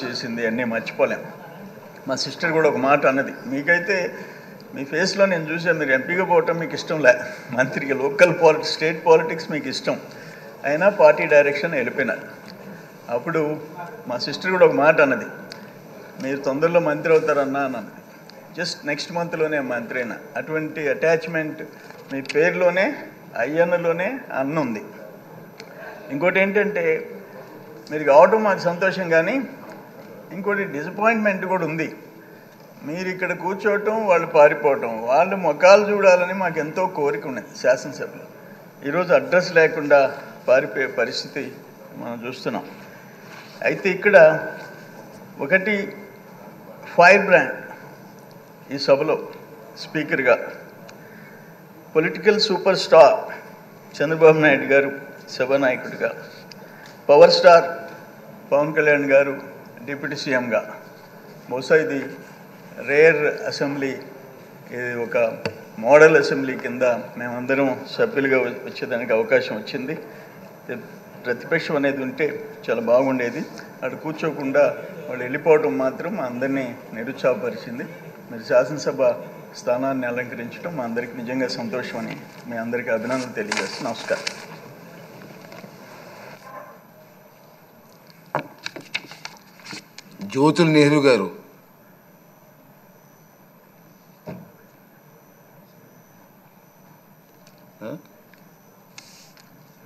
చేసింది అన్నీ మర్చిపోలేం. మా సిస్టర్ కూడా ఒక మాట అన్నది, మీకైతే మీ ఫేస్లో నేను చూసాను, మీరు ఎంపీగా పోవటం మీకు ఇష్టం లే, మంత్రికి లోకల్ స్టేట్ పాలిటిక్స్ మీకు ఇష్టం, అయినా పార్టీ డైరెక్షన్ వెళ్ళిపోయినారు. అప్పుడు మా సిస్టర్ కూడా ఒక మాట అన్నది, మీరు తొందరలో మంత్రి అవుతారన్నా అన్నది. జస్ట్ నెక్స్ట్ మంత్లోనే మంత్రి అయినా. అటువంటి అటాచ్మెంట్ మీ పేరులోనే, అయ్యన్నలోనే అన్న ఉంది. ఇంకోటి ఏంటంటే, మీరు కావటం మాకు సంతోషం, కానీ ఇంకోటి డిసప్పాయింట్మెంట్ కూడా ఉంది. మీరు ఇక్కడ కూర్చోవటం, వాళ్ళు పారిపోవటం, వాళ్ళు ముఖాలు చూడాలని మాకు ఎంతో కోరిక ఉన్నది శాసనసభలో. ఈరోజు అడ్రస్ లేకుండా పారిపోయే పరిస్థితి మనం చూస్తున్నాం. అయితే ఇక్కడ ఒకటి ఫైర్ బ్రాండ్ ఈ సభలో స్పీకర్గా political super star Chandrababu Naidu గారు సభానాయకుడిగా, పవర్ స్టార్ పవన్ కళ్యాణ్ గారు డిప్యూటీ సీఎంగా. బహుశా ఇది రేర్ అసెంబ్లీ, ఇది ఒక మోడల్ అసెంబ్లీ కింద మేమందరం సభ్యులుగా వచ్చేదానికి అవకాశం వచ్చింది. ప్రతిపక్షం అనేది ఉంటే చాలా బాగుండేది. అక్కడ కూర్చోకుండా వాళ్ళు వెళ్ళిపోవడం మాత్రం మా అందరినీ నిరుత్సాహపరిచింది. మీరు శాసనసభ స్థానాన్ని అలంకరించడం మా అందరికీ నిజంగా సంతోషం అని మీ అందరికీ అభినందనలు తెలియజేస్తాను. నమస్కారం. జ్యోతుల్ నెహ్రూ గారు